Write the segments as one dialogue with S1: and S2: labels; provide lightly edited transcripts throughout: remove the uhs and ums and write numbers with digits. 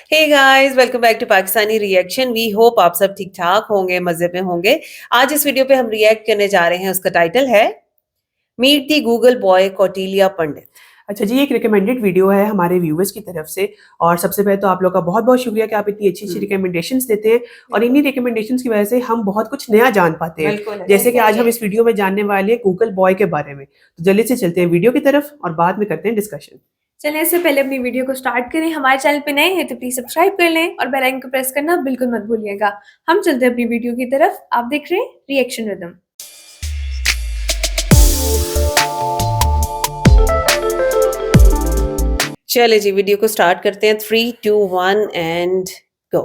S1: Hey guys, welcome back to Pakistani reaction. We hope आप सब ठीक ठाक होंगे, मजे में होंगे। आज इस वीडियो पे हम रिएक्ट करने जा रहे हैं, उसका टाइटल है मीट दी गूगल बॉय कौटिल्या पंडित।
S2: अच्छा जी, एक रिकमेंडेड वीडियो है हमारे व्यूवर्स की तरफ से। और सबसे पहले तो आप लोग का बहुत बहुत शुक्रिया कि आप इतनी अच्छी अच्छी रिकमेंडेशंस देते हैं, और इन्हीं रिकमेंडेशंस की वजह से हम बहुत कुछ नया जान पाते हैं। जैसे कि आज हम इस वीडियो में जानने वाले हैं गूगल बॉय के बारे में। तो जल्दी से चलते हैं वीडियो की तरफ और बाद में करते हैं डिस्कशन।
S3: चलिए, इससे पहले अपनी वीडियो को स्टार्ट करें। हमारे चैनल पे नए हैं तो प्लीज सब्सक्राइब कर लें और बेल आइकन को प्रेस करना बिल्कुल मत भूलिएगा। हम चलते हैं अपनी वीडियो की तरफ। आप देख रहे हैं रिएक्शन रिदम।
S1: चले जी, वीडियो को स्टार्ट करते हैं। 3, 2, 1 एंड गो।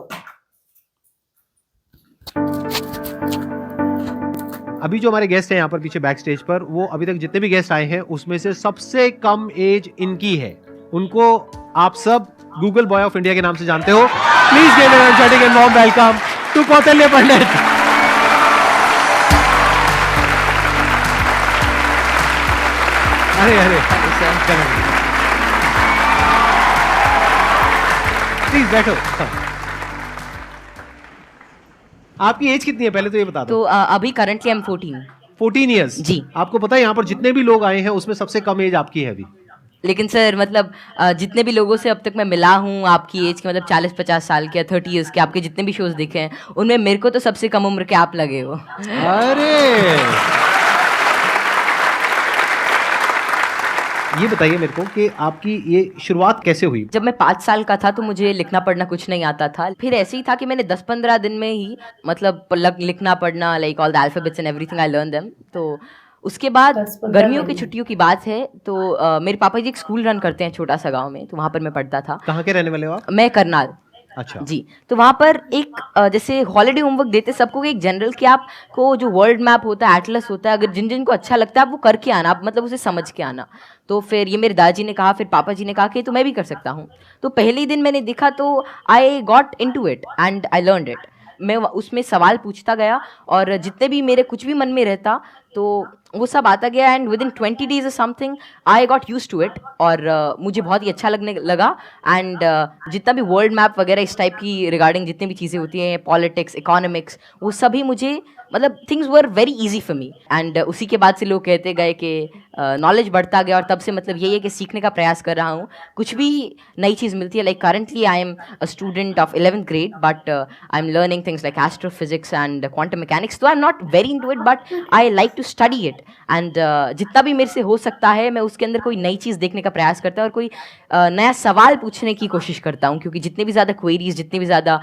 S4: अभी जो हमारे गेस्ट हैं यहाँ पर पीछे बैक स्टेज पर, वो अभी तक जितने भी गेस्ट आए हैं उसमें से सबसे कम एज इनकी है। उनको आप सब गूगल बॉय ऑफ इंडिया के नाम से जानते हो। Please give an energetic and warm welcome to Kautilya Pandit. अरे अरे प्लीज बैठो। आपकी एज कितनी है पहले तो ये बता दो।
S5: तो अभी करंटली आई एम 14
S4: ईयर्स
S5: जी।
S4: आपको पता है यहाँ पर जितने भी लोग आए हैं उसमें सबसे कम एज आपकी है अभी।
S5: लेकिन सर मतलब जितने भी लोगों से अब तक मैं मिला हूँ आपकी एज के, मतलब 40-50 साल के या 30 ईयर्स के, आपके जितने भी शोज देखे हैं उनमें मेरे को तो सबसे कम उम्र के आप लगे हो।
S4: अरे ये बताइए मेरे को कि आपकी ये शुरुआत कैसे हुई।
S5: जब मैं 5 साल का था तो मुझे लिखना पढ़ना कुछ नहीं आता था। फिर ऐसे ही था कि मैंने 10-15 दिन में ही मतलब लिखना पढ़ना, like all the alphabets and everything I learn them. तो उसके बाद गर्मियों की छुट्टियों की बात है तो मेरे पापा जी एक स्कूल रन करते हैं छोटा सा गांव में, तो वहाँ पर मैं पढ़ता था।
S4: कहाँ के रहने वाले हो आप?
S5: मैं करनाल।
S4: अच्छा
S5: जी। तो वहाँ पर एक जैसे हॉलीडे होमवर्क देते सबको एक जनरल कि आपको जो वर्ल्ड मैप होता है, एटलस होता है, अगर जिन जिन को अच्छा लगता है आप वो करके आना, आप मतलब उसे समझ के आना। तो फिर ये मेरे दादाजी ने कहा, फिर पापा जी ने कहा कि तो मैं भी कर सकता हूँ। तो पहले ही दिन मैंने देखा तो I got into it and I learned it. मैं उसमें सवाल पूछता गया और जितने भी मेरे कुछ भी मन में रहता तो वो सब आता गया, and with in 20 days something I got used to it. और मुझे बहुत ही अच्छा लगने लगा। एंड जितना भी वर्ल्ड मैप वगैरह इस टाइप की रिगार्डिंग जितनी भी चीज़ें होती हैं, पॉलिटिक्स, इकोनॉमिक्स, वो सभी मुझे मतलब things were very easy for me. And उसी के बाद से लोग कहते गए कि नॉलेज बढ़ता गया, और तब से मतलब यही है कि सीखने का प्रयास कर रहा हूँ। कुछ भी नई चीज़ मिलती है, like currently I am a student of 11th grade, but I am learning things like astrophysics and quantum mechanics. तो I am not very into it, but I like to study it. And जितना भी मेरे से हो सकता है मैं उसके अंदर कोई नई चीज़ देखने का प्रयास करता हूँ और कोई नया सवाल पूछने की कोशिश करता हूँ, क्योंकि जितने भी ज़्यादा क्वेरीज, जितनी भी ज़्यादा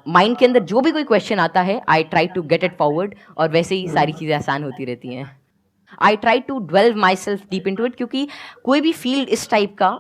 S5: माइंड के अंदर जो भी कोई क्वेश्चन आता है, I try to get it forward, और वैसे ही सारी चीज़ें आसान होती रहती हैं। I try to dwell myself deep into it, क्योंकि कोई भी फील्ड इस टाइप का,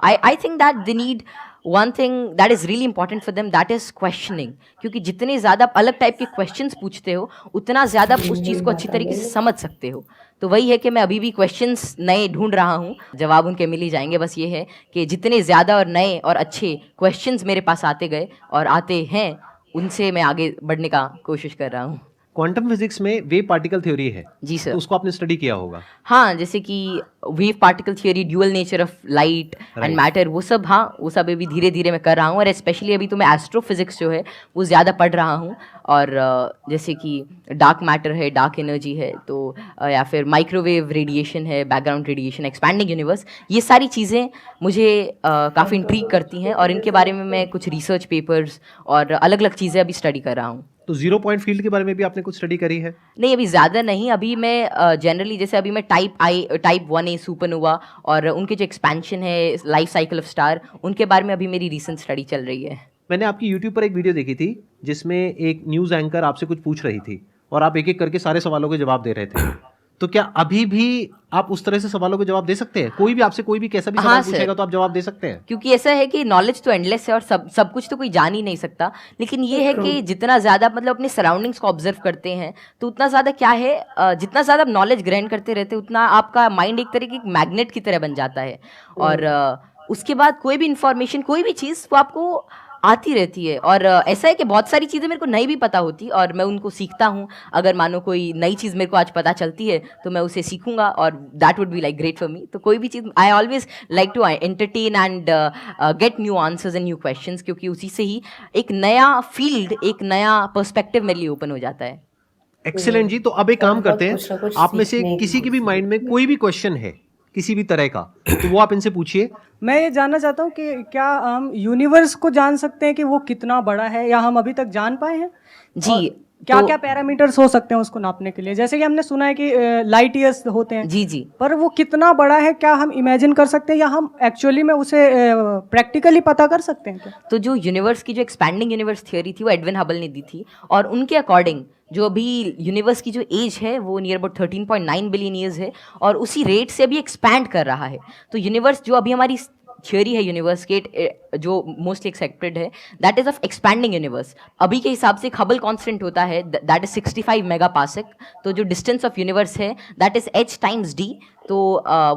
S5: I think that they need one thing that is really important for them, that is questioning. क्योंकि जितने ज़्यादा अलग टाइप के क्वेश्चंस पूछते हो उतना ज़्यादा उस चीज़ को अच्छी तरीके से समझ सकते हो। तो वही है कि मैं अभी भी क्वेश्चंस नए ढूंढ रहा हूँ, जवाब उनके मिल ही जाएंगे। बस ये है कि जितने ज़्यादा और नए और अच्छे क्वेश्चंस मेरे पास आते गए और आते हैं, उनसे मैं आगे बढ़ने का कोशिश कर रहा हूँ।
S4: क्वांटम फिजिक्स में वेव पार्टिकल थ्योरी है
S5: जी सर।
S4: तो उसको आपने स्टडी किया होगा।
S5: हाँ, जैसे कि wave particle theory, dual nature of light and matter, वो सब, हाँ वो सब अभी धीरे धीरे मैं कर रहा हूँ। और स्पेशली अभी तो मैं एस्ट्रोफिजिक्स जो है वो ज़्यादा पढ़ रहा हूँ। और जैसे कि डार्क मैटर है, डार्क एनर्जी है, तो या फिर माइक्रोवेव रेडिएशन है, बैकग्राउंड रेडिएशन, एक्सपैंडिंग यूनिवर्स, ये सारी चीज़ें मुझे काफ़ी इंट्रीग करती हैं, और इनके बारे में मैं कुछ रिसर्च पेपर्स और अलग अलग चीज़ें अभी स्टडी कर रहा हूँ।
S4: तो जीरो पॉइंट फील्ड के बारे में भी आपने कुछ स्टडी करी है?
S5: नहीं, अभी ज़्यादा नहीं। अभी मैं जनरली जैसे अभी मैं टाइप 1A सुपरनोवा और उनके जो एक्सपेंशन है, लाइफ साइकिल ऑफ स्टार, उनके बारे में अभी मेरी रीसेंट स्टडी चल रही है।
S4: मैंने आपकी यूट्यूब पर एक वीडियो देखी थी जिसमें एक न्यूज़ एंकर आपसे कुछ पूछ रही थी और आप एक एक करके सारे सवालों के जवाब दे रहे थे। तो क्या अभी भी आप उस तरह से सवालों के जवाब दे सकते हैं? कोई भी आपसे कोई भी कैसा भी सवाल पूछेगा तो आप जवाब दे सकते हैं?
S5: क्योंकि ऐसा है कि नॉलेज तो एंडलेस है और सब कुछ तो कोई जान ही नहीं सकता। लेकिन ये है कि जितना ज़्यादा मतलब अपने सराउंडिंग्स को ऑब्जर्व करते हैं तो उतना ज़्यादा क्या है, जितना ज़्यादा आप नॉलेज ग्रहण करते रहते हैं उतना आपका माइंड एक तरह की मैग्नेट की तरह बन जाता है। और उसके बाद कोई भी इंफॉर्मेशन, कोई भी चीज़ वो आपको आती रहती है, और ऐसा है कि बहुत सारी चीज़ें मेरे को नहीं भी पता होती और मैं उनको सीखता हूँ. अगर मानो कोई नई चीज़ मेरे को आज पता चलती है तो मैं उसे सीखूंगा और that would be like great for me. तो कोई भी चीज़ I always like to entertain and get new answers and new questions, क्योंकि उसी से ही एक नया फील्ड, एक नया पर्सपेक्टिव मेरे लिए ओपन हो जाता है.
S4: एक्सीलेंट जी. तो अब एक काम करते हैं, आप में से किसी के भी माइंड में कोई भी क्वेश्चन है किसी भी तरह का, तो वो आप इनसे पूछिए.
S6: मैं ये जानना चाहता हूँ कि क्या हम यूनिवर्स को जान सकते हैं कि वो कितना बड़ा है, या हम अभी तक जान पाए हैं?
S5: जी.
S6: क्या क्या पैरामीटर्स हो सकते हैं उसको नापने के लिए? जैसे कि हमने सुना है कि लाइट ईयर्स होते हैं.
S5: जी जी.
S6: पर वो कितना बड़ा है, क्या हम इमेजिन कर सकते हैं, या हम एक्चुअली में उसे प्रैक्टिकली पता कर सकते हैं क्या?
S5: तो जो यूनिवर्स की जो एक्सपैंडिंग यूनिवर्स थ्योरी थी वो एडविन हबल ने दी थी, और उनके अकॉर्डिंग जो अभी यूनिवर्स की जो एज है वो नियर अबाउट 13.9 बिलियन ईयर्स है, और उसी रेट से अभी एक्सपैंड कर रहा है. तो यूनिवर्स जो अभी हमारी थ्योरी है यूनिवर्स के, जो मोस्टली एक्सेप्टेड है, that is of expanding universe. अभी के हिसाब से एक हबल कांस्टेंट होता है दैट इज 65 मेगा पार्सेक. तो जो डिस्टेंस ऑफ यूनिवर्स है that is h times d. तो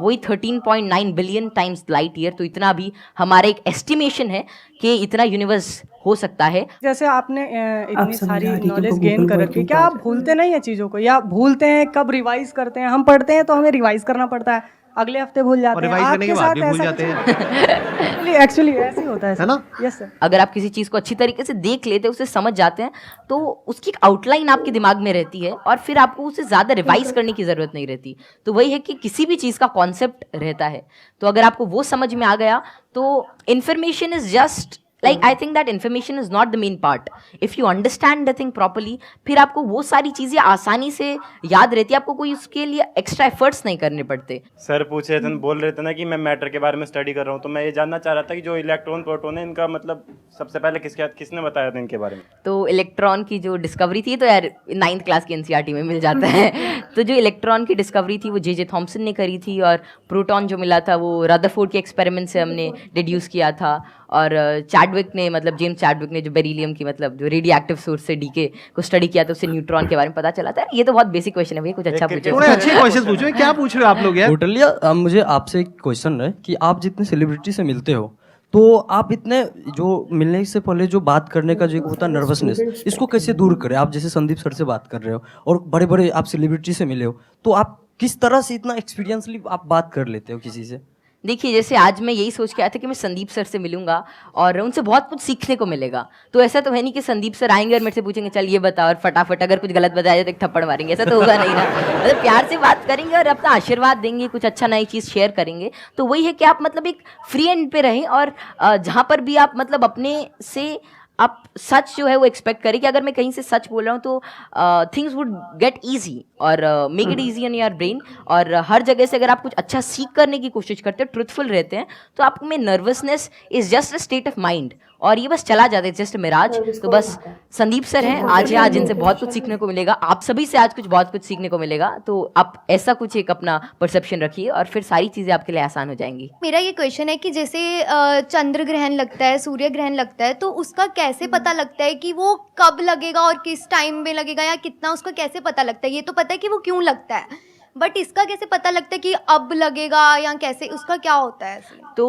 S5: वही 13.9 बिलियन टाइम्स लाइट ईयर. तो इतना भी हमारा एक एस्टिमेशन है कि इतना यूनिवर्स हो सकता है.
S6: जैसे आपने इतनी सारी नॉलेज गेन कर रखी, क्या आप भूलते नहीं है चीज़ों को, या भूलते हैं कब रिवाइज करते हैं? हम पढ़ते हैं तो हमें रिवाइज करना पड़ता है, अगले हफ्ते भूल जाते हैं, आपके साथ
S4: भूल जाते हैं.
S6: एक्चुअली ऐसे ही होता है
S4: ना?
S6: Yes sir.
S5: अगर आप किसी चीज़ को अच्छी तरीके से देख लेते हैं, उसे समझ जाते हैं, तो उसकी एक आउटलाइन आपके दिमाग में रहती है और फिर आपको उसे ज़्यादा रिवाइज करने की ज़रूरत नहीं रहती. तो वही है कि किसी भी चीज़ का कॉन्सेप्ट रहता है, तो अगर आपको वो समझ में आ गया तो information is just like I think that information is not the main part. If you understand the thing properly, फिर आपको वो सारी चीज़ें आसानी से याद रहती है, आपको कोई उसके लिए एक्स्ट्रा एफर्ट्स नहीं करने पड़ते.
S7: सर पूछ रहे थे, बोल रहे थे ना कि मैं मैटर के बारे में स्टडी कर रहा हूँ, तो मैं ये जानना चाह रहा था कि जो इलेक्ट्रॉन प्रोटॉन है इनका मतलब सबसे पहले किसने बताया था इनके बारे में? तो
S5: इलेक्ट्रॉन की जो डिस्कवरी थी, तो यार 9th क्लास की एनसीईआरटी में मिल जाता है. तो जो इलेक्ट्रॉन की डिस्कवरी थी वो जे थॉमसन ने करी थी, और प्रोटॉन जो मिला था वो रदरफोर्ड के एक्सपेरिमेंट से हमने डिड्यूस किया था. और चैडविक ने, मतलब जेम्स चैडविक ने, जो बेरिलियम की मतलब जो रेडियो एक्टिव सोर्स से डीके को स्टडी किया था, उससे न्यूट्रॉन के बारे में पता चला था. ये तो बहुत बेसिक क्वेश्चन है भैया, कुछ अच्छा पूछो.
S4: थोड़े अच्छे क्वेश्चन पूछो. क्या पूछ रहे हो आप लोग यार?
S8: टोटली. मुझे आपसे एक क्वेश्चन है कि आप जितने सेलिब्रिटी से मिलते हो, तो आप इतने जो मिलने से पहले जो बात करने का जो एक होता है नर्वसनेस, इसको कैसे दूर करें? आप जैसे संदीप सर से बात कर रहे हो और बड़े बड़े आप सेलिब्रिटी से मिले हो, तो आप किस तरह से इतना एक्सपीरियंसली आप बात कर लेते हो किसी से?
S5: देखिए, जैसे आज मैं यही सोच के आया था कि मैं संदीप सर से मिलूंगा और उनसे बहुत कुछ सीखने को मिलेगा. तो ऐसा तो है नहीं कि संदीप सर आएंगे और मेरे से पूछेंगे चल ये बता, और फटाफट अगर कुछ गलत बताया जाए तो एक थप्पड़ मारेंगे. ऐसा तो होगा नहीं ना. मतलब प्यार से बात करेंगे और अपना आशीर्वाद देंगे, कुछ अच्छा नई चीज़ शेयर करेंगे. तो वही है कि आप मतलब एक फ्री एंड पे रहें, और जहाँ पर भी आप मतलब अपने से आप सच जो है वो एक्सपेक्ट करें कि अगर मैं कहीं से सच बोल रहा हूँ तो थिंग्स वुड गेट ईजी और make it easy on your brain. और हर जगह से अगर आप कुछ अच्छा सीख करने की कोशिश करते हो, ट्रुथफुल रहते हैं, तो आप में nervousness is just a state of mind, और ये बस चला जाता है, जस्ट मिराज. तो बस संदीप सर हैं आज इनसे बहुत कुछ सीखने को मिलेगा. आप सभी से आज बहुत कुछ सीखने को मिलेगा. तो आप ऐसा कुछ एक अपना परसेप्शन रखिए और फिर सारी चीज़ें आपके लिए आसान हो जाएंगी.
S9: मेरा ये क्वेश्चन है कि जैसे चंद्र ग्रहण लगता है, सूर्य ग्रहण लगता है, तो उसका कैसे पता लगता है कि वो कब लगेगा और किस टाइम में लगेगा, या कितना, उसका कैसे पता लगता है? ये तो पता है कि वो क्यों लगता है, बट इसका कैसे पता लगता है कि अब लगेगा, या कैसे, उसका क्या होता है?
S5: तो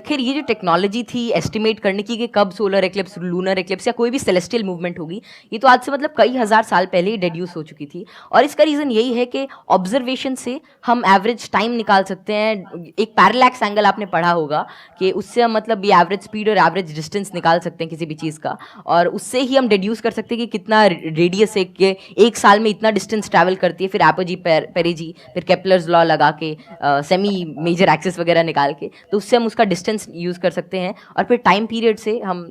S5: खैर ये जो टेक्नोलॉजी थी एस्टिमेट करने की कि कब सोलर एक्लिप्स, लूनर एक्लिप्स या कोई भी सेलेस्टियल मूवमेंट होगी, ये तो आज से मतलब कई हज़ार साल पहले ही डेड्यूस हो चुकी थी. और इसका रीज़न यही है कि ऑब्जर्वेशन से हम एवरेज टाइम निकाल सकते हैं. एक पैरेलैक्स एंगल आपने पढ़ा होगा कि उससे हम मतलब ये एवरेज स्पीड और एवरेज डिस्टेंस निकाल सकते हैं किसी भी चीज़ का, और उससे ही हम डिड्यूस कर सकते हैं कि कितना रेडियस है कि एक साल में इतना डिस्टेंस ट्रैवल करती है. फिर एपोजी पेरेजी, फिर केपलर्स लॉ लगा के सेमी मेजर एक्सिस वगैरह निकाल के, तो उससे हम उसका डिस्टेंस यूज़ कर सकते हैं, और फिर टाइम पीरियड से हम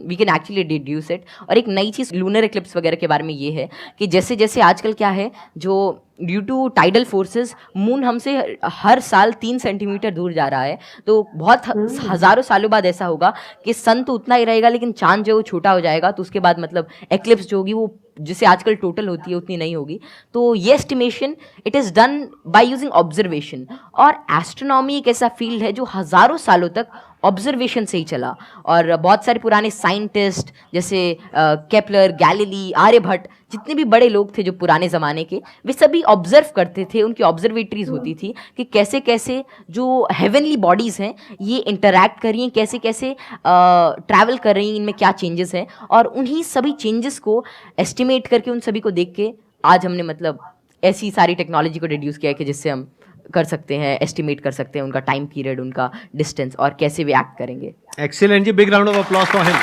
S5: we can actually deduce it. और एक नई चीज़ लूनर एक्लिप्स वगैरह के बारे में ये है कि जैसे जैसे आजकल क्या है, जो due to tidal forces moon हमसे हर साल 3 सेंटीमीटर दूर जा रहा है. तो बहुत हज़ारों सालों बाद ऐसा होगा कि सन तो उतना ही रहेगा लेकिन चांद जो है वो छोटा हो जाएगा. तो उसके बाद मतलब एक्लिप्स जो होगी वो जिसे आजकल टोटल होती है उतनी नहीं होगी. तो ये estimation it is done by using observation. और एस्ट्रोनॉमी एक ऐसा फील्ड है जो हज़ारों सालों तक ऑब्जर्वेशन से ही चला। और बहुत सारे पुराने साइंटिस्ट जैसे केपलर, गैलीली, आर्यभट्ट, जितने भी बड़े लोग थे जो पुराने ज़माने के, वे सभी ऑब्जर्व करते थे, उनकी ऑब्जर्वेटरीज होती थी कि कैसे कैसे जो हेवनली बॉडीज़ हैं ये इंटरैक्ट कर रही हैं, कैसे कैसे ट्रैवल कर रही हैं, इनमें क्या चेंजेस हैं, और उन्हीं सभी चेंजेस को एस्टिमेट करके, उन सभी को देख के आज हमने मतलब ऐसी सारी टेक्नोलॉजी को डिड्यूस किया है कि जिससे हम कर सकते हैं, एस्टिमेट कर सकते हैं उनका टाइम पीरियड, उनका डिस्टेंस और कैसे वे एक्ट करेंगे।
S4: एक्सीलेंट जी, big round of applause for him.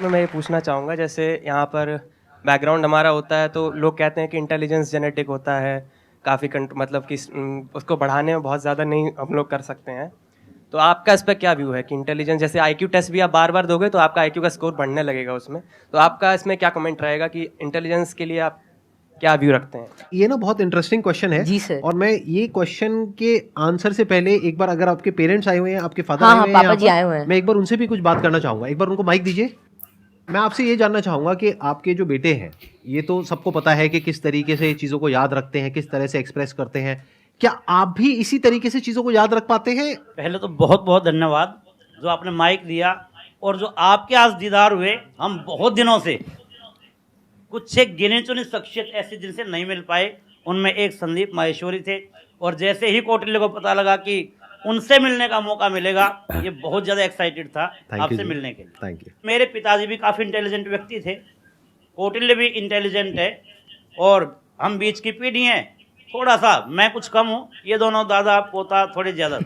S10: मैं ये पूछना चाहूँगा, जैसे यहाँ पर बैकग्राउंड हमारा होता है तो लोग कहते हैं कि इंटेलिजेंस जेनेटिक होता है, काफ़ी मतलब कि उसको बढ़ाने में बहुत ज़्यादा नहीं हम लोग कर सकते हैं, तो आपका इस पर क्या व्यू है कि इंटेलिजेंस, जैसे आईक्यू टेस्ट भी आप बार बार दोगे तो आपका आईक्यू का स्कोर बढ़ने लगेगा उसमें, तो आपका इसमें क्या कमेंट रहेगा कि इंटेलिजेंस के लिए आप क्या व्यू रखते हैं?
S4: ये ना बहुत इंटरेस्टिंग क्वेश्चन है
S5: जी सर।
S4: और मैं ये क्वेश्चन के आंसर से पहले एक बार, अगर आपके पेरेंट्स आए हुए हैं, आपके फादर
S5: हाँ,
S4: आए हुए हैं,
S5: पापा जी आए हुए हैं,
S4: मैं एक बार उनसे भी कुछ बात करना चाहूंगा। एक बार उनको माइक दीजिए। मैं आपसे ये जानना चाहूंगा कि आपके जो बेटे हैं, ये तो सबको पता है कि किस तरीके से चीज़ों को याद रखते हैं, किस तरह से एक्सप्रेस करते हैं, क्या आप भी इसी तरीके से चीज़ों को याद रख पाते हैं?
S11: पहले तो बहुत बहुत धन्यवाद जो आपने माइक दिया, और जो आपके आज दीदार हुए, हम बहुत दिनों से कुछ एक गिने चुने शख्सियत ऐसे जिनसे नहीं मिल पाए, उनमें एक संदीप माहेश्वरी थे, और जैसे ही कौटिल्य को पता लगा कि उनसे मिलने का मौका मिलेगा, ये बहुत ज़्यादा एक्साइटेड था आपसे मिलने के लिए।
S4: Thank you.
S11: मेरे पिताजी भी काफ़ी इंटेलिजेंट व्यक्ति थे, कौटिल्य भी इंटेलिजेंट है, और हम बीच की पीढ़ी हैं, थोड़ा सा मैं कुछ कम हूँ, ये दोनों दादा पोता थोड़े ज़्यादा।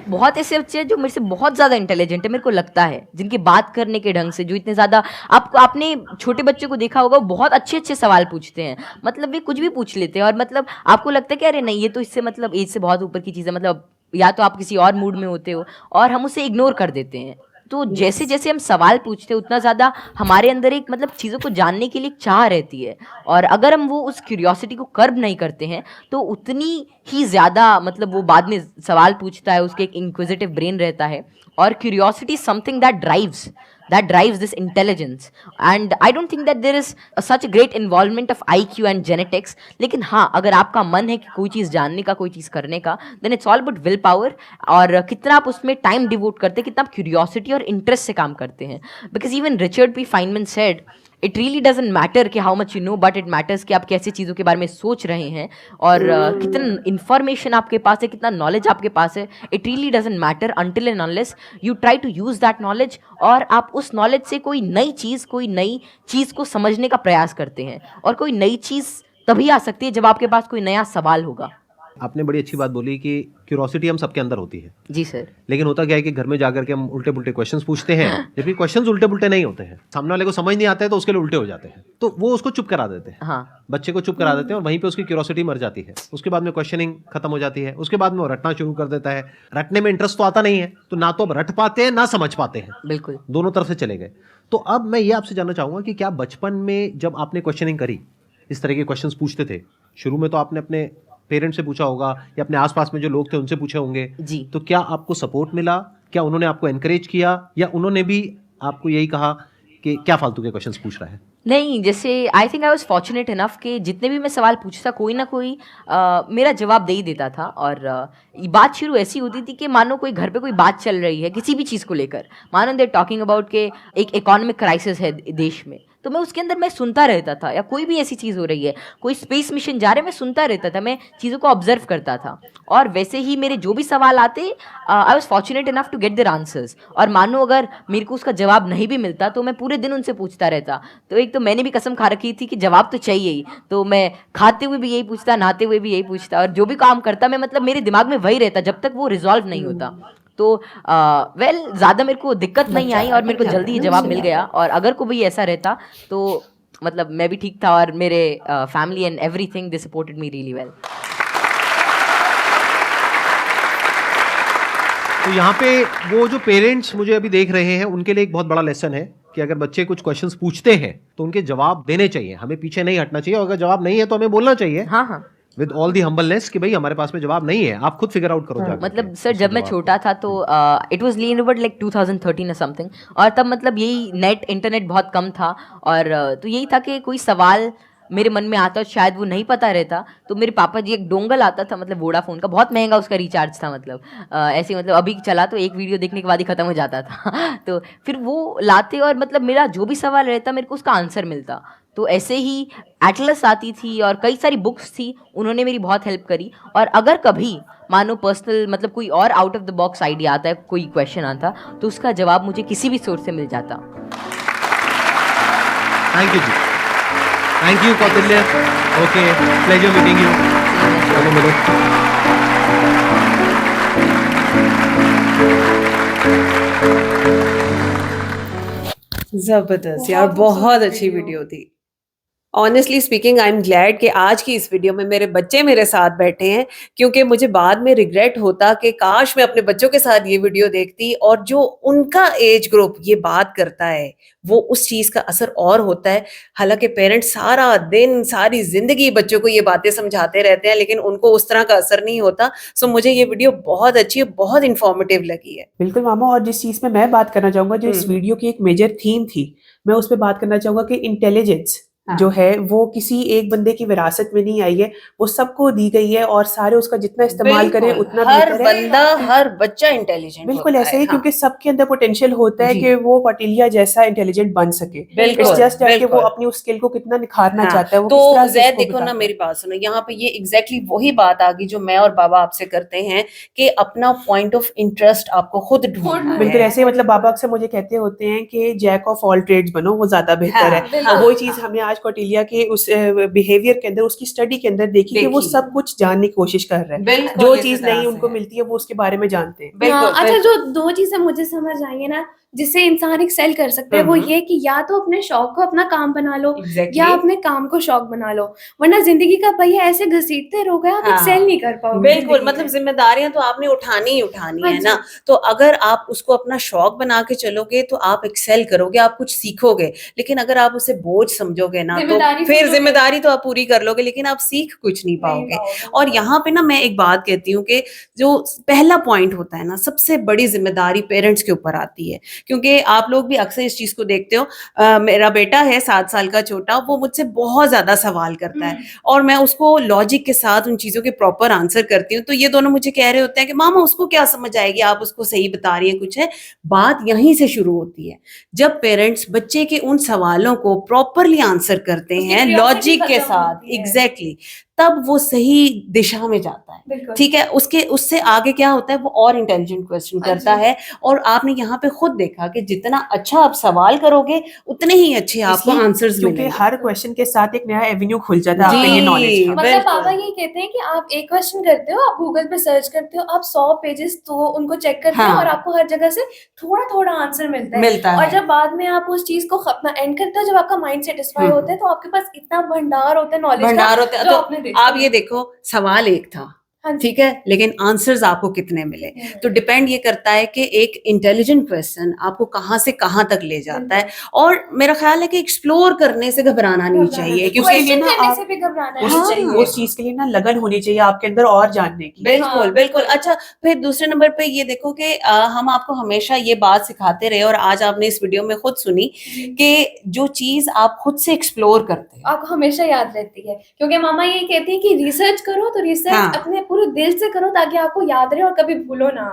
S5: बहुत ऐसे बच्चे हैं जो मेरे से बहुत ज़्यादा इंटेलिजेंट है, मेरे को लगता है, जिनकी बात करने के ढंग से, जो इतने ज़्यादा, आपने छोटे बच्चे को देखा होगा, बहुत अच्छे अच्छे सवाल पूछते हैं, मतलब वे कुछ भी पूछ लेते हैं, और मतलब आपको लगता है कि अरे नहीं, ये तो इससे मतलब एज से बहुत ऊपर की चीज़ है, मतलब या तो आप किसी और मूड में होते हो, और हम उसे इग्नोर कर देते हैं। तो जैसे जैसे हम सवाल पूछते हैं, उतना ज़्यादा हमारे अंदर एक मतलब चीज़ों को जानने के लिए एक चाह रहती है, और अगर हम वो उस क्यूरियोसिटी को कर्ब नहीं करते हैं तो उतनी ही ज़्यादा मतलब वो बाद में सवाल पूछता है, उसके एक इंक्विजिटिव ब्रेन रहता है, और curiosity something that drives this intelligence, and I don't think that there is such a great involvement of IQ and genetics, लेकिन हाँ, अगर आपका मन है कि कोई चीज़ जानने का, कोई चीज़ करने का, then it's all about will power, और कितना आप उसमें टाइम डिवोट करते हैं, कितना आप क्यूरियोसिटी और इंटरेस्ट से काम करते हैं, because even Richard P Feynman said it really doesn't matter कि how much you know, but it matters कि आप कैसे चीज़ों के बारे में सोच रहे हैं, और कितना इन्फॉर्मेशन आपके पास है, कितना नॉलेज आपके पास है। It really doesn't matter until and unless you try to use that knowledge, और आप उस नॉलेज से कोई नई चीज़ को समझने का प्रयास करते हैं, और कोई नई चीज़ तभी आ सकती है जब आपके पास कोई नया सवाल होगा।
S4: आपने बड़ी अच्छी बात बोली कि क्यूरोसिटी हम सबके अंदर होती है।
S5: जी सर।
S4: लेकिन होता क्या है कि घर में जाकर के हम उल्टे पुल्टे क्वेश्चंस पूछते हैं, जबकि क्वेश्चंस उल्टे पुल्टे नहीं होते हैं, सामने वाले को समझ नहीं आता है तो उसके लिए उल्टे हो जाते हैं, तो वो उसको चुप करा देते हैं।
S5: हाँ,
S4: बच्चे को चुप करा देते हैं, और वहीं पे उसकी क्यूरोसिटी मर जाती है। उसके बाद में क्वेश्चनिंग खत्म हो जाती है, उसके बाद में वो रटना शुरू कर देता है। रटने में इंटरेस्ट तो आता नहीं है, तो ना तो अब रट पाते हैं ना समझ पाते हैं,
S5: बिल्कुल
S4: दोनों तरफ से चले गए। तो अब मैं ये आपसे जानना चाहूंगा कि क्या बचपन में जब आपने क्वेश्चनिंग करी, इस तरह के क्वेश्चंस पूछते थे, शुरू में तो आपने अपने पेरेंट्स से पूछा होगा या अपने आसपास में जो लोग थे उनसे पूछे होंगे
S5: जी,
S4: तो क्या आपको सपोर्ट मिला? क्या उन्होंने आपको एनकरेज किया, या उन्होंने भी आपको यही कहा कि क्या फालतू के क्वेश्चंस पूछ रहा है?
S5: नहीं, जैसे I think I was fortunate enough कि जितने भी मैं सवाल पूछता, कोई ना कोई मेरा जवाब दे ही देता था, और बात शुरू ऐसी होती थी कि मानो कोई घर पे कोई बात चल रही है किसी भी चीज़ को लेकर, मानो दे टॉकिंग अबाउट के एक इकोनॉमिक क्राइसिस है देश में, तो मैं उसके अंदर मैं सुनता रहता था, या कोई भी ऐसी चीज़ हो रही है, कोई स्पेस मिशन जा रहे हैं, मैं सुनता रहता था, मैं चीज़ों को ऑब्जर्व करता था, और वैसे ही मेरे जो भी सवाल आते, I was fortunate enough to get their answers, और मानो अगर मेरे को उसका जवाब नहीं भी मिलता तो मैं पूरे दिन उनसे पूछता रहता। तो एक तो मैंने भी कसम खा रखी थी कि जवाब तो चाहिए ही, तो मैं खाते हुए भी यही पूछता, नहाते हुए भी यही पूछता, और जो भी काम करता मैं मतलब मेरे दिमाग में वही रहता जब तक वो रिजॉल्व नहीं होता। तो ज़्यादा मेरे को दिक्कत नहीं आई, और मेरे को जल्दी ही जवाब मिल गया, और अगर कोई भी ऐसा रहता तो मतलब मैं भी ठीक था, और मेरे family and everything they supported me really well.
S4: तो यहाँ पे वो जो पेरेंट्स मुझे अभी देख रहे हैं, उनके लिए एक बहुत बड़ा लेसन है कि अगर बच्चे कुछ क्वेश्चंस पूछते हैं तो उनके जवाब देने चाहिए, हमें पीछे नहीं हटना चाहिए, और अगर जवाब नहीं है तो हमें बोलना चाहिए,
S5: हाँ हाँ,
S4: विद ऑल दी हम्बलनेस कि भाई हमारे पास में जवाब नहीं है, आप खुद फिगर आउट करो जाकर।
S5: मतलब सर जब मैं छोटा था तो इट वाज लीन लाइक 2013 और समथिंग, और तब मतलब यही नेट इंटरनेट बहुत कम था, और तो यही था कि कोई सवाल मेरे मन में आता, शायद वो नहीं पता रहता, तो मेरे पापा जी एक डोंगल आता था, मतलब वोडाफोन का, बहुत महंगा उसका रिचार्ज था, मतलब ऐसे मतलब अभी चला तो एक वीडियो देखने के बाद ही ख़त्म हो जाता था तो फिर वो लाते और मतलब मेरा जो भी सवाल रहता मेरे को उसका आंसर मिलता। तो ऐसे ही एटलस आती थी और कई सारी बुक्स थी, उन्होंने मेरी बहुत हेल्प करी। और अगर कभी मानो पर्सनल मतलब कोई और out of the box idea आता है, कोई क्वेश्चन आता, तो उसका जवाब मुझे किसी भी सोर्स से मिल जाता।
S4: थैंक यू जी, thank you Kautilya. Okay, pleasure meeting you. चलो मिलो।
S1: जबरदस्त यार, बहुत अच्छी वीडियो थी। Honestly speaking I am glad कि आज की इस वीडियो में मेरे बच्चे मेरे साथ बैठे हैं, क्योंकि मुझे बाद में रिग्रेट होता कि काश मैं अपने बच्चों के साथ ये वीडियो देखती, और जो उनका एज ग्रुप ये बात करता है वो उस चीज का असर और होता है। हालांकि पेरेंट्स सारा दिन सारी जिंदगी बच्चों को ये बातें समझाते रहते हैं, लेकिन उनको उस तरह का असर नहीं होता। सो मुझे ये वीडियो बहुत अच्छी, बहुत इंफॉर्मेटिव लगी है।
S2: बिल्कुल मामा, और जिस चीज में मैं बात करना चाहूंगा, जो इस वीडियो की एक मेजर थीम थी, मैं उस पर बात करना चाहूंगा कि इंटेलिजेंस जो है वो किसी एक बंदे की विरासत में नहीं आई है, वो सबको दी गई है, और सारे उसका जितना इस्तेमाल करें उतना
S1: हर
S2: बेहतर है।
S1: बंदा, हर बच्चा इंटेलिजेंट
S2: बिल्कुल ऐसे ही, क्योंकि सबके अंदर पोटेंशियल होता है
S1: जी।
S2: कि वो कौटिल्य जैसा इंटेलिजेंट बन सके।
S1: बिल्कुल,
S2: It's just that कि वो
S1: बिल्कुल।
S2: अपनी उस स्किल को कितना निखारना
S1: हाँ,
S2: चाहता है, वो
S1: तो
S2: किस तरह से
S1: जैद
S2: उसको
S1: देखो ना,
S2: बताता है।
S1: मेरी बात सुनो, यहाँ पे ये एग्जैक्टली वही बात आ गई जो मैं और बाबा आपसे करते हैं कि अपना पॉइंट ऑफ इंटरेस्ट आपको खुद ढूंढना
S2: बिल्कुल
S1: है।
S2: ऐसे ही, मतलब बाबा अक्सर मुझे कहते होते हैं कि जैक ऑफ ऑल ट्रेड्स बनो, वो ज्यादा बेहतर
S1: हाँ,
S2: है।
S1: हाँ,
S2: और वही चीज
S1: हाँ।
S2: हमने आज कौटिल्य के उस बिहेवियर के अंदर, उसकी स्टडी के अंदर देखी कि वो
S1: देखी।
S2: सब कुछ जानने की कोशिश कर रहा है।
S1: बिल्कुल
S2: जो
S1: इसी
S2: चीज
S1: तरह
S2: नहीं
S1: से
S2: उनको
S1: है।
S2: मिलती है वो उसके बारे में जानते हैं।
S1: बिल्कुल,
S3: अच्छा,
S1: बिल्कुल।
S3: जो दो चीजें मुझे समझ आई है ना जिससे इंसान एक्सेल कर सकता है, वो ये कि या तो अपने शौक को अपना काम बना लो,
S1: Exactly.
S3: या अपने काम को शौक बना लो, वरना जिंदगी का पहिया ऐसे घसीटते रहोगे आप
S1: हाँ,
S3: एक्सेल नहीं कर पाओगे।
S1: बिल्कुल,
S3: जिंदगी
S1: मतलब
S3: में।
S1: जिम्मेदारियां तो आपने उठानी ही उठानी
S3: हाँ
S1: है
S3: जी।
S1: ना। तो अगर आप उसको अपना शौक बना के चलोगे तो आप एक्सेल करोगे, आप कुछ सीखोगे। लेकिन अगर आप उसे बोझ समझोगे ना, तो
S3: जिम्मेदारी
S1: फिर
S3: समझोगे।
S1: जिम्मेदारी तो आप पूरी कर लोगे, लेकिन आप सीख कुछ नहीं पाओगे। और यहाँ पे ना मैं एक बात कहती हूँ कि जो पहला पॉइंट होता है ना, सबसे बड़ी जिम्मेदारी पेरेंट्स के ऊपर आती है, क्योंकि आप लोग भी अक्सर इस चीज को देखते हो। मेरा बेटा है 7 साल का छोटा, वो मुझसे बहुत ज्यादा सवाल करता है, और मैं उसको लॉजिक के साथ उन चीजों के प्रॉपर आंसर करती हूँ। तो ये दोनों मुझे कह रहे होते हैं कि मामा उसको क्या समझ आएगी, आप उसको सही बता रही हैं कुछ है। बात यहीं से शुरू होती है, जब पेरेंट्स बच्चे के उन सवालों को प्रॉपरली आंसर करते
S3: उसकी
S1: हैं
S3: curiosity
S1: लॉजिक के
S3: खत्म
S1: साथ,
S3: होती है।
S1: एग्जैक्टली, तब वो सही दिशा में जाता है।
S3: बिल्कुल।
S1: ठीक है, उससे आगे क्या होता है, वो और इंटेलिजेंट क्वेश्चन करता है। और आपने यहाँ पे खुद देखा कि जितना अच्छा आप सवाल करोगे उतने ही अच्छे आपको
S2: इसलिए
S1: आंसर्स
S2: क्योंकि
S1: मिलेंगे।
S2: हर क्वेश्चन के साथ एक नया एवेन्यू खुल जाता है आपके
S1: जी,
S2: लिए नॉलेज का।
S3: मतलब
S1: बिल्कुल।
S3: पापा ये कहते हैं कि आप एक क्वेश्चन करते हो, आप गूगल पे सर्च करते हो, आप 100 पेजेस तो उनको चेक करते हो,
S1: हाँ।
S3: और आपको हर जगह से थोड़ा थोड़ा आंसर मिलता है। और जब बाद में आप उस चीज को अपना एंड करते हो, जब आपका माइंड सेटिस्फाई होता है, तो आपके पास इतना भंडार होता है नॉलेज का,
S1: भंडार होते हैं।
S3: जो
S1: तो
S3: आपने देखा
S1: आप ये देखो, सवाल एक था,
S3: हाँ जी।
S1: ठीक है, लेकिन आंसर्स आपको कितने मिले। तो डिपेंड ये करता है कि एक इंटेलिजेंट क्वेश्चन आपको कहाँ से कहाँ तक ले जाता है। और मेरा ख्याल है कि एक्सप्लोर करने से घबराना नहीं चाहिए, क्योंकि
S3: क्वेश्चन
S2: ना
S3: करने
S2: आप-
S3: से भी घबराना
S2: उस
S3: नहीं चाहिए।
S2: उस चीज के लिए ना लगन होनी चाहिए आपके अंदर और जानने की।
S1: बिल्कुल,
S3: हाँ,
S1: बिल्कुल। अच्छा, फिर दूसरे नंबर पे ये देखो कि हम आपको हमेशा ये बात सिखाते रहे, और आज आपने इस वीडियो में खुद सुनी कि जो चीज आप खुद से एक्सप्लोर करते हो,
S3: आपको हमेशा याद रहती है, क्योंकि मामा ये कहती है कि रिसर्च करो, तो रिसर्च
S1: हाँ।
S3: अपने पूरे दिल से करो ताकि आपको याद रहे और कभी भूलो ना।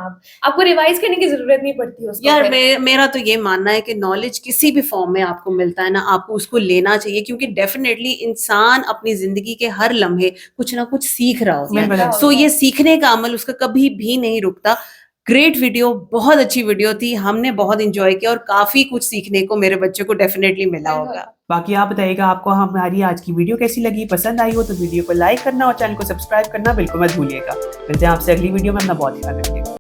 S3: आपको रिवाइज करने की जरूरत नहीं पड़ती उसको।
S1: यार
S3: फिर।
S1: मेरा तो ये मानना है कि नॉलेज किसी भी फॉर्म में आपको मिलता है ना, आपको उसको लेना चाहिए, क्योंकि डेफिनेटली इंसान अपनी जिंदगी के हर लम्हे कुछ ना कुछ सीख रहा होता
S2: बिल्कुल।
S1: है। सो ये सीखने का अमल उसका कभी भी नहीं रुकता। ग्रेट वीडियो, बहुत अच्छी वीडियो थी, हमने बहुत इंजॉय किया, और काफी कुछ सीखने को मेरे बच्चों को डेफिनेटली मिला होगा।
S2: बाकी आप बताइएगा आपको हमारी आज की वीडियो कैसी लगी, पसंद आई हो तो वीडियो को लाइक करना और चैनल को सब्सक्राइब करना बिल्कुल मत भूलिएगा। मिलते हैं आपसे अगली वीडियो में, अपना बहुत ख्याल रखिएगा।